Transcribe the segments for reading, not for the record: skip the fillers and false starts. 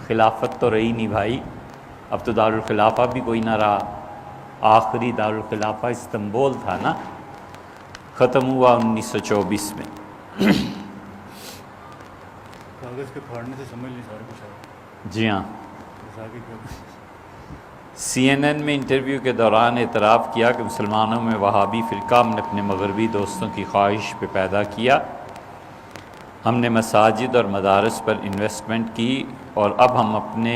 خلافت تو رہی نہیں بھائی، اب تو دارالخلافہ بھی کوئی نہ رہا۔ آخری دارالخلافہ استنبول تھا نا، ختم ہوا 1924 میں۔ کاغذ کے پھاڑنے سے سمجھ نہیں سارا کچھ آیا۔ جی ہاں، سی این این میں انٹرویو کے دوران اعتراف کیا کہ مسلمانوں میں وہابی فرقہ ہم نے اپنے مغربی دوستوں کی خواہش پہ پیدا کیا۔ ہم نے مساجد اور مدارس پر انویسٹمنٹ کی اور اب ہم اپنے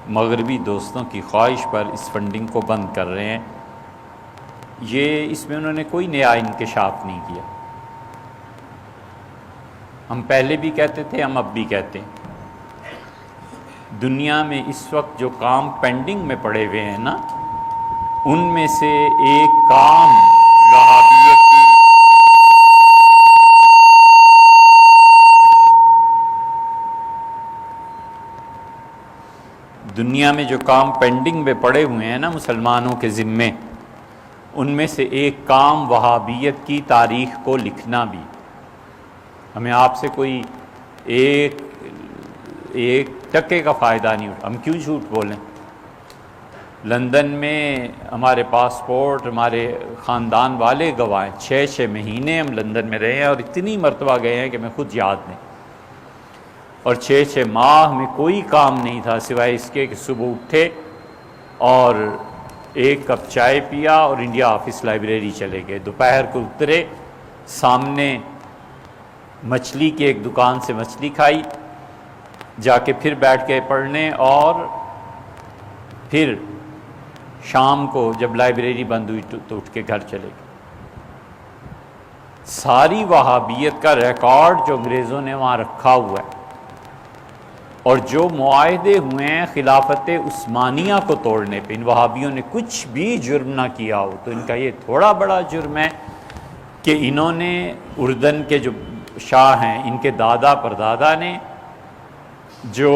مغربی دوستوں کی خواہش پر اس فنڈنگ کو بند کر رہے ہیں۔ اس میں انہوں نے کوئی نیا انکشاف نہیں کیا۔ ہم پہلے بھی کہتے تھے، ہم اب بھی کہتے ہیں، دنیا میں اس وقت جو کام پینڈنگ میں پڑے ہوئے ہیں نا، ان میں سے ایک کام وہابیت کی دنیا میں جو کام پینڈنگ میں پڑے ہوئے ہیں نا مسلمانوں کے ذمے، ان میں سے ایک کام وہابیت کی تاریخ کو لکھنا بھی۔ ہمیں آپ سے کوئی ایک ٹکے کا فائدہ نہیں اٹھا، ہم کیوں جھوٹ بولیں؟ لندن میں ہمارے پاسپورٹ، ہمارے خاندان والے گواہیں، 6 مہینے ہم لندن میں رہے ہیں اور اتنی مرتبہ گئے ہیں کہ میں خود یاد نہیں، اور 6 ماہ میں کوئی کام نہیں تھا سوائے اس کے کہ صبح اٹھے اور ایک کپ چائے پیا اور انڈیا آفس لائبریری چلے گئے، دوپہر کو اترے، سامنے مچھلی کی ایک دکان سے مچھلی کھائی، جا کے پھر بیٹھ کے پڑھنے، اور پھر شام کو جب لائبریری بند ہوئی تو اٹھ کے گھر چلے گئے۔ ساری وہابیت کا ریکارڈ جو انگریزوں نے وہاں رکھا ہوا ہے، اور جو معاہدے ہوئے ہیں خلافت عثمانیہ کو توڑنے پہ، ان وہابیوں نے کچھ بھی جرم نہ کیا ہو، تو ان کا یہ تھوڑا بڑا جرم ہے کہ انہوں نے اردن کے جو شاہ ہیں، ان کے دادا پردادا نے، جو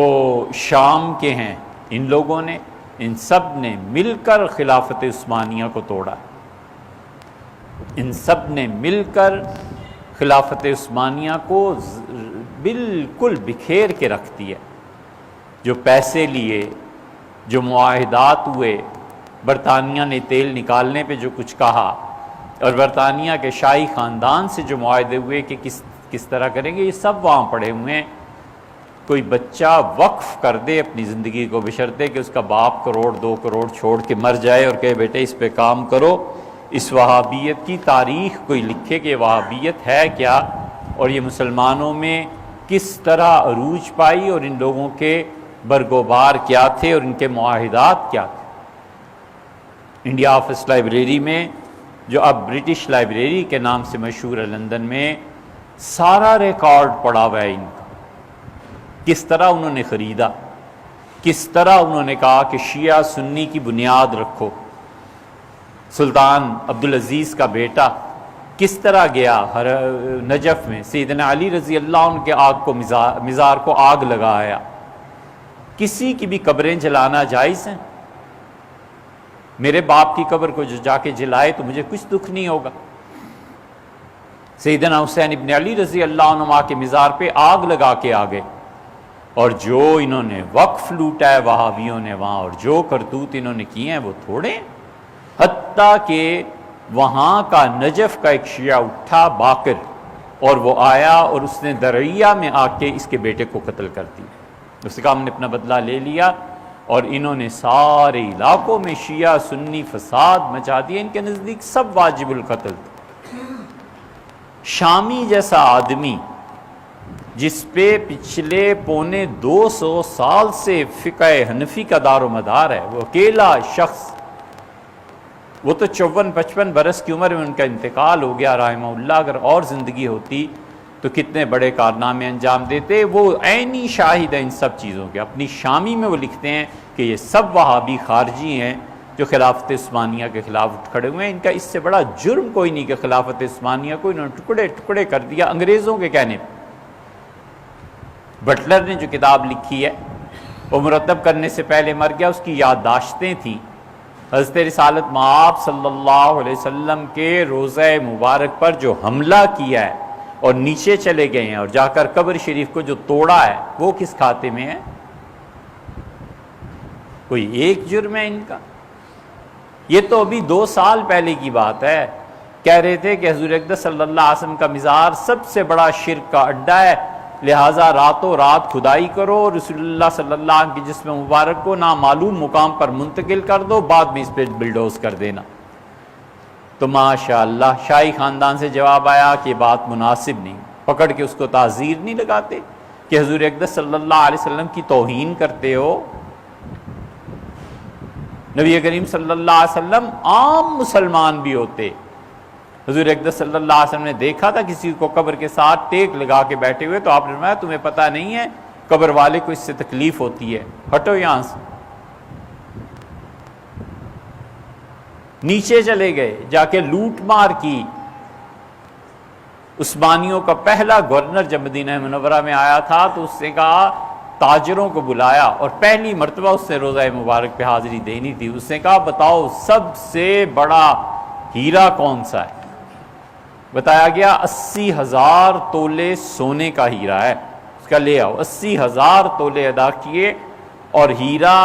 شام کے ہیں ان لوگوں نے، ان سب نے مل کر خلافت عثمانیہ کو توڑا، ان سب نے مل کر خلافت عثمانیہ کو بالکل بکھیر کے رکھ دیا۔ جو پیسے لیے، جو معاہدات ہوئے، برطانیہ نے تیل نکالنے پہ جو کچھ کہا، اور برطانیہ کے شاہی خاندان سے جو معاہدے ہوئے کہ کس طرح کریں گے، یہ سب وہاں پڑے ہوئے ہیں۔ کوئی بچہ وقف کر دے اپنی زندگی کو، بشرطے کہ اس کا باپ 1-2 کروڑ چھوڑ کے مر جائے اور کہے بیٹے اس پہ کام کرو، اس وہابیت کی تاریخ کوئی لکھے کہ یہ وہابیت ہے کیا، اور یہ مسلمانوں میں کس طرح عروج پائی، اور ان لوگوں کے برگوبار کیا تھے اور ان کے معاہدات کیا تھے۔ انڈیا آفس لائبریری میں، جو اب برٹش لائبریری کے نام سے مشہور ہے لندن میں، سارا ریکارڈ پڑا ہوا ہے ان کا، کس طرح انہوں نے خریدا، کس طرح انہوں نے کہا کہ شیعہ سنی کی بنیاد رکھو۔ سلطان عبدالعزیز کا بیٹا کس طرح گیا نجف میں، سیدنا علی رضی اللہ عنہ کے آگ کو مزار کو آگ لگایا۔ کسی کی بھی قبریں جلانا جائز ہیں، میرے باپ کی قبر کو جو جا کے جلائے تو مجھے کچھ دکھ نہیں ہوگا۔ سیدنا حسین ابن علی رضی اللہ عنہ کے مزار پہ آگ لگا کے آ گئے، اور جو انہوں نے وقف لوٹا ہے وہابیوں نے وہاں، اور جو کرتوت انہوں نے کیے ہیں وہ تھوڑے ہیں۔ حتیٰ کہ وہاں کا نجف کا ایک شیعہ اٹھا باقر، اور وہ آیا اور اس نے درعیہ میں آ کے اس کے بیٹے کو قتل کر دیا۔ اس کا ہم نے اپنا بدلہ لے لیا، اور انہوں نے سارے علاقوں میں شیعہ سنی فساد مچا دیا، ان کے نزدیک سب واجب القتل تھے۔ شامی جیسا آدمی جس پہ پچھلے 250 سال سے فقہ حنفی کا دار و مدار ہے، وہ اکیلا شخص، وہ تو 54-55 برس کی عمر میں ان کا انتقال ہو گیا رحمہ اللہ، اگر اور زندگی ہوتی تو کتنے بڑے کارنامے انجام دیتے۔ وہ عینی شاہد ہے ان سب چیزوں کے۔ اپنی شامی میں وہ لکھتے ہیں کہ یہ سب وہابی خارجی ہیں جو خلافت عثمانیہ کے خلاف اٹھ کھڑے ہوئے ہیں۔ ان کا اس سے بڑا جرم کوئی نہیں کہ خلافت عثمانیہ کو انہوں نے ٹکڑے ٹکڑے کر دیا انگریزوں کے کہنے پہ۔ بٹلر نے جو کتاب لکھی ہے وہ مرتب کرنے سے پہلے مر گیا، اس کی یادداشتیں تھیں حضرت رسالت مآب صلی اللہ علیہ وسلم کے روضہ مبارک پر جو حملہ کیا ہے اور نیچے چلے گئے ہیں اور جا کر قبر شریف کو جو توڑا ہے، وہ کس کھاتے میں ہے؟ کوئی ایک جرم ہے ان کا؟ یہ تو ابھی 2 سال پہلے کی بات ہے، کہہ رہے تھے کہ حضور اقدس صلی اللہ علیہ وسلم کا مزار سب سے بڑا شرک کا اڈا ہے، لہٰذا راتوں رات کھدائی کرو، رسول اللہ صلی اللہ علیہ وسلم کی جسم مبارک کو نامعلوم مقام پر منتقل کر دو، بعد میں اس پہ بلڈوز کر دینا۔ تو ماشاءاللہ شاہی خاندان سے جواب آیا کہ یہ بات مناسب نہیں، پکڑ کے اس کو تعزیر نہیں لگاتے کہ حضور اقدس صلی اللہ علیہ وسلم کی توہین کرتے ہو۔ نبی کریم صلی اللہ علیہ وسلم عام مسلمان بھی ہوتے، حضور اقدس صلی اللہ علیہ وسلم نے دیکھا تھا کسی کو قبر کے ساتھ ٹیک لگا کے بیٹھے ہوئے، تو آپ نے فرمایا تمہیں پتہ نہیں ہے قبر والے کو اس سے تکلیف ہوتی ہے، ہٹو یہاں سے۔ نیچے چلے گئے، جا کے لوٹ مار کی۔ عثمانیوں کا پہلا گورنر جب مدینہ منورہ میں آیا تھا تو اس نے کہا تاجروں کو بلایا، اور پہلی مرتبہ اس نے روضہ مبارک پہ حاضری دینی تھی۔ اس نے کہا بتاؤ سب سے بڑا ہیرا کون سا ہے؟ بتایا گیا 80,000 تولے سونے کا ہیرا ہے، اس کا لے آؤ۔ 80,000 تولے ادا کیے اور ہیرا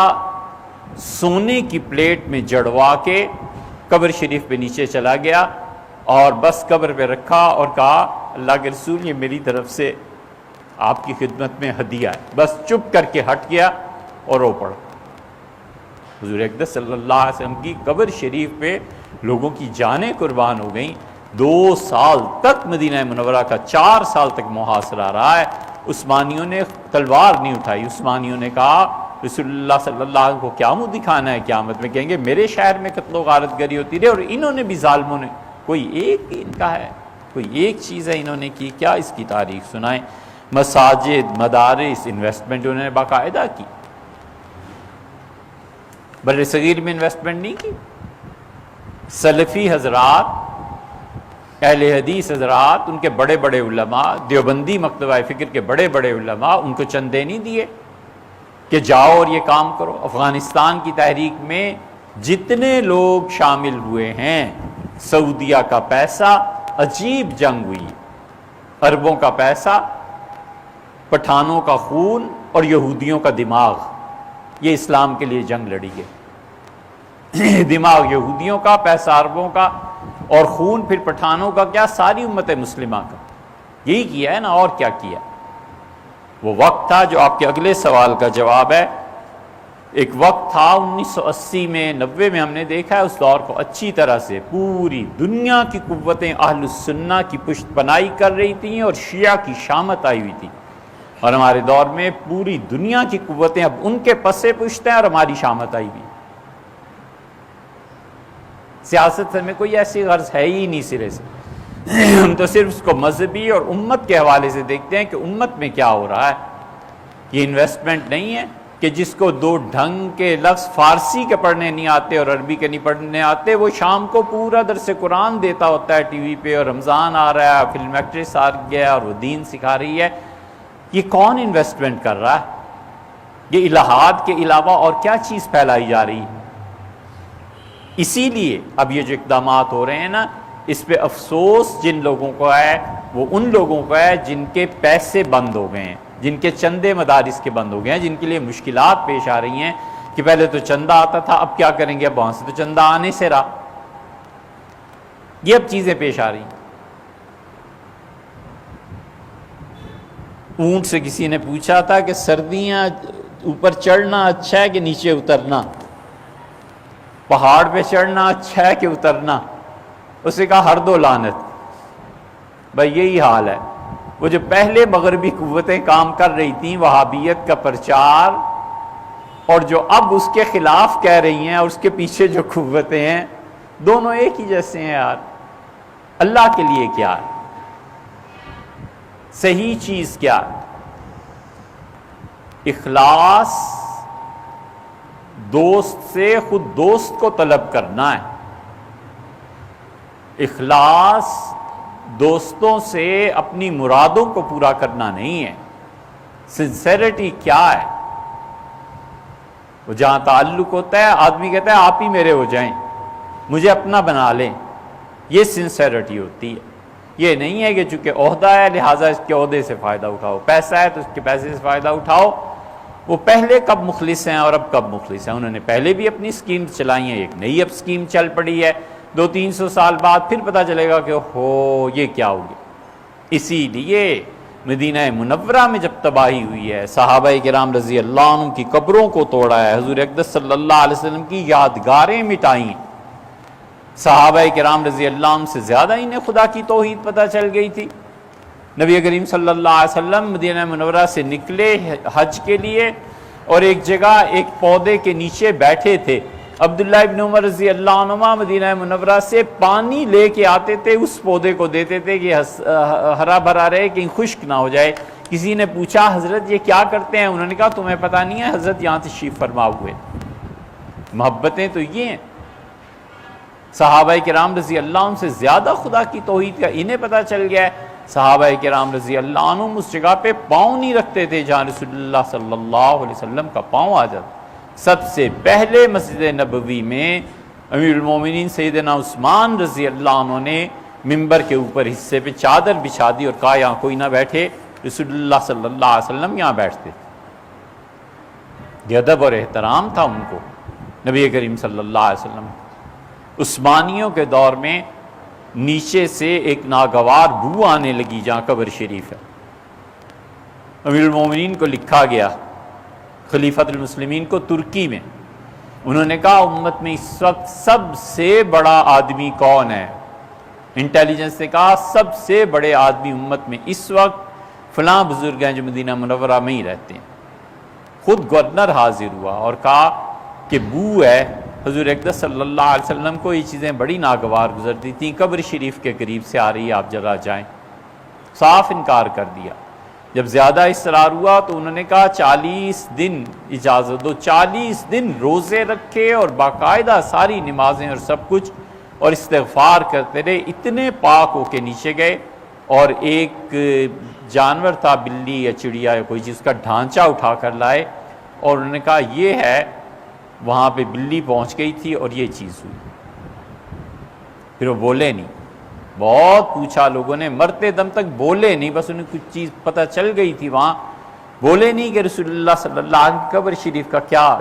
سونے کی پلیٹ میں جڑوا کے قبر شریف پہ نیچے چلا گیا، اور بس قبر پہ رکھا اور کہا اللہ کے رسول یہ میری طرف سے آپ کی خدمت میں ہدیہ ہے، بس چپ کر کے ہٹ گیا اور رو پڑا۔ حضور اقدس صلی اللہ علیہ وسلم کی قبر شریف پہ لوگوں کی جانیں قربان ہو گئیں۔ 2 سال تک مدینہ منورہ کا 4 سال تک محاصرہ رہا ہے۔ عثمانیوں نے تلوار نہیں اٹھائی، عثمانیوں نے کہا رسول اللہ صلی اللہ علیہ وسلم کو کیا منہ دکھانا ہے قیامت میں؟ کہیں گے میرے شہر میں قتل و غارت گری ہوتی رہی، اور انہوں نے بھی ظالموں نے کوئی ایک ان کا ہے، کوئی ایک چیز ہے انہوں نے کی کیا؟ اس کی تاریخ سنائیں۔ مساجد، مدارس، انویسٹمنٹ انہوں نے باقاعدہ کی، بر صغیر میں انویسٹمنٹ نہیں کی۔ سلفی حضرات، اہل حدیث حضرات، ان کے بڑے بڑے علماء، دیوبندی مکتبہ فکر کے بڑے بڑے علماء، ان کو چندے نہیں دیے کہ جاؤ اور یہ کام کرو۔ افغانستان کی تحریک میں جتنے لوگ شامل ہوئے ہیں، سعودیہ کا پیسہ، عجیب جنگ ہوئی، عربوں کا پیسہ، پٹھانوں کا خون اور یہودیوں کا دماغ، یہ اسلام کے لیے جنگ لڑی گئی۔ دماغ یہودیوں کا، پیسہ عربوں کا، اور خون پھر پٹھانوں کا، کیا ساری امت مسلمہ کا، یہی کیا ہے نا، اور کیا کیا؟ وہ وقت تھا جو آپ کے اگلے سوال کا جواب ہے۔ ایک وقت تھا 1980 میں 90 میں ہم نے دیکھا ہے، اس دور کو اچھی طرح سے پوری دنیا کی قوتیں اہل السنہ کی پشت پناہی کر رہی تھیں اور شیعہ کی شامت آئی ہوئی تھی، اور ہمارے دور میں پوری دنیا کی قوتیں اب ان کے پسے پشت ہیں اور ہماری شامت آئی ہوئی۔ سیاست میں کوئی ایسی غرض ہے ہی نہیں سرے سے، ہم تو صرف اس کو مذہبی اور امت کے حوالے سے دیکھتے ہیں کہ امت میں کیا ہو رہا ہے۔ یہ انویسٹمنٹ نہیں ہے کہ جس کو 2 ڈھنگ کے لفظ فارسی کے پڑھنے نہیں آتے اور عربی کے نہیں پڑھنے آتے، وہ شام کو پورا درس قرآن دیتا ہوتا ہے ٹی وی پہ، اور رمضان آ رہا ہے، فلم ایکٹریس آ گیا اور وہ دین سکھا رہی ہے۔ یہ کون انویسٹمنٹ کر رہا ہے؟ یہ الہاد کے علاوہ اور کیا چیز پھیلائی جا رہی ہے؟ اسی لیے اب یہ جو اقدامات ہو رہے ہیں نا، اس پہ افسوس جن لوگوں کو ہے، وہ ان لوگوں کو ہے جن کے پیسے بند ہو گئے ہیں، جن کے چندے مدارس کے بند ہو گئے ہیں، جن کے لیے مشکلات پیش آ رہی ہیں کہ پہلے تو چندہ آتا تھا، اب کیا کریں گے؟ اب وہاں سے تو چندہ آنے سے رہا، یہ اب چیزیں پیش آ رہی ہیں۔ اونٹ سے کسی نے پوچھا تھا کہ سردیاں اوپر چڑھنا اچھا ہے کہ نیچے اترنا، پہاڑ پہ چڑھنا اچھا ہے کہ اترنا؟ اس نے کہا ہر دو لعنت۔ بھائی یہی حال ہے، وہ جو پہلے مغربی قوتیں کام کر رہی تھیں وہابیت کا پرچار، اور جو اب اس کے خلاف کہہ رہی ہیں، اور اس کے پیچھے جو قوتیں ہیں، دونوں ایک ہی جیسے ہیں یار۔ اللہ کے لیے کیا ہے صحیح چیز؟ کیا اخلاص؟ دوست سے خود دوست کو طلب کرنا ہے۔ اخلاص دوستوں سے اپنی مرادوں کو پورا کرنا نہیں ہے۔ سنسیریٹی کیا ہے؟ وہ جہاں تعلق ہوتا ہے، آدمی کہتا ہے آپ ہی میرے ہو جائیں، مجھے اپنا بنا لیں، یہ سنسیریٹی ہوتی ہے۔ یہ نہیں ہے کہ چونکہ عہدہ ہے لہٰذا اس کے عہدے سے فائدہ اٹھاؤ، پیسہ ہے تو اس کے پیسے سے فائدہ اٹھاؤ، وہ پہلے کب مخلص ہیں اور اب کب مخلص ہیں. انہوں نے پہلے بھی اپنی اسکیم چلائی ہیں, ایک نئی اب اسکیم چل پڑی ہے, 200-300 سال بعد پھر پتہ چلے گا کہ ہو یہ کیا ہو گیا. اسی لیے مدینہ منورہ میں جب تباہی ہوئی ہے, صحابہ کرام رضی اللہ عنہ کی قبروں کو توڑا ہے, حضور اقدس صلی اللہ علیہ وسلم کی یادگاریں مٹائی ہیں. صحابہ کرام رضی اللہ عنہ سے زیادہ انہیں خدا کی توحید پتہ چل گئی تھی. نبی کریم صلی اللہ علیہ وسلم مدینہ منورہ سے نکلے حج کے لیے اور ایک جگہ ایک پودے کے نیچے بیٹھے تھے. عبداللہ ابن عمر رضی اللہ عنہ مدینہ منورہ سے پانی لے کے آتے تھے, اس پودے کو دیتے تھے کہ ہرا بھرا رہے, کہیں خشک نہ ہو جائے. کسی نے پوچھا حضرت یہ کیا کرتے ہیں؟ انہوں نے کہا تمہیں پتہ نہیں ہے, حضرت یہاں تشریف فرما ہوئے. محبتیں تو یہ ہیں. صحابہ کرام رضی اللہ عنہ سے زیادہ خدا کی توحید کا انہیں پتہ چل گیا ہے. صحابہ کرام رضی اللہ عنہ اس جگہ پہ پاؤں نہیں رکھتے تھے جہاں رسول اللہ صلی اللہ علیہ وسلم کا پاؤں آ جاتا. سب سے پہلے مسجد نبوی میں امیر المومنین سیدنا عثمان رضی اللہ عنہ نے ممبر کے اوپر حصے پہ چادر بچھا دی اور کہا یہاں کوئی نہ بیٹھے, رسول اللہ صلی اللہ علیہ وسلم یہاں بیٹھتے تھے. یہ ادب اور احترام تھا ان کو نبی کریم صلی اللہ علیہ وسلم. عثمانیوں کے دور میں نیچے سے ایک ناگوار بو آنے لگی جہاں قبر شریف ہے. امیر المومنین کو لکھا گیا, خلیفۃ المسلمین کو, ترکی میں. انہوں نے کہا امت میں اس وقت سب سے بڑا آدمی کون ہے؟ انٹیلیجنس نے کہا سب سے بڑے آدمی امت میں اس وقت فلاں بزرگ ہیں جو مدینہ منورہ میں ہی رہتے ہیں. خود گورنر حاضر ہوا اور کہا کہ بو ہے. حضور اقدس صلی اللہ علیہ وسلم کو یہ چیزیں بڑی ناگوار گزرتی تھیں, قبر شریف کے قریب سے آ رہی ہے, آپ ذرا جائیں. صاف انکار کر دیا. جب زیادہ اصرار ہوا تو انہوں نے کہا 40 دن اجازت دو. 40 دن روزے رکھے اور باقاعدہ ساری نمازیں اور سب کچھ, اور استغفار کرتے رہے. اتنے پاک ہو کے نیچے گئے اور ایک جانور تھا, بلی یا چڑیا یا کوئی چیز, کا ڈھانچہ اٹھا کر لائے اور انہوں نے کہا یہ ہے. وہاں پہ بلی پہنچ گئی تھی اور یہ چیز ہوئی. پھر وہ بولے نہیں. بہت پوچھا لوگوں نے, مرتے دم تک بولے نہیں. بس انہیں کچھ چیز پتہ چل گئی تھی وہاں, بولے نہیں کہ رسول اللہ صلی اللہ علیہ وسلم قبر شریف کا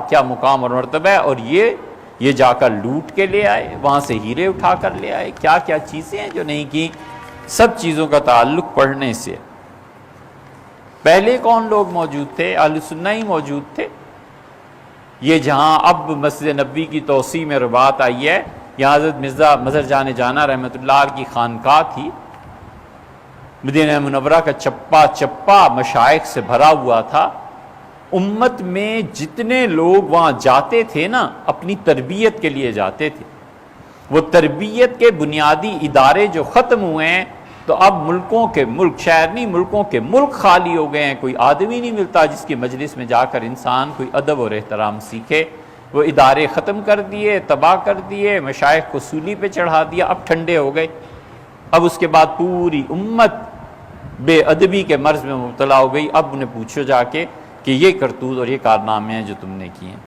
کیا مقام اور مرتبہ ہے. اور یہ جا کر لوٹ کے لے آئے, وہاں سے ہیرے اٹھا کر لے آئے. کیا کیا چیزیں ہیں جو نہیں کی. سب چیزوں کا تعلق پڑھنے سے. پہلے کون لوگ موجود تھے؟ اہل سنہ ہی موجود تھے. یہ جہاں اب مسجد نبوی کی توسیع میں رباط آئی ہے, یہاں حضرت مرزا مظہر جان جانا رحمۃ اللہ علیہ کی خانقاہ تھی. مدینہ منورہ کا چپا چپا مشائخ سے بھرا ہوا تھا. امت میں جتنے لوگ وہاں جاتے تھے نا, اپنی تربیت کے لیے جاتے تھے. وہ تربیت کے بنیادی ادارے جو ختم ہوئے ہیں, تو اب ملکوں کے ملک, شہر نہیں ملکوں کے ملک خالی ہو گئے ہیں. کوئی آدمی نہیں ملتا جس کی مجلس میں جا کر انسان کوئی ادب اور احترام سیکھے. وہ ادارے ختم کر دیے, تباہ کر دیے, مشائخ کو سولی پہ چڑھا دیا. اب ٹھنڈے ہو گئے. اب اس کے بعد پوری امت بے ادبی کے مرض میں مبتلا ہو گئی. اب انہیں پوچھو جا کے کہ یہ کرتوت اور یہ کارنامے ہیں جو تم نے کیے ہیں.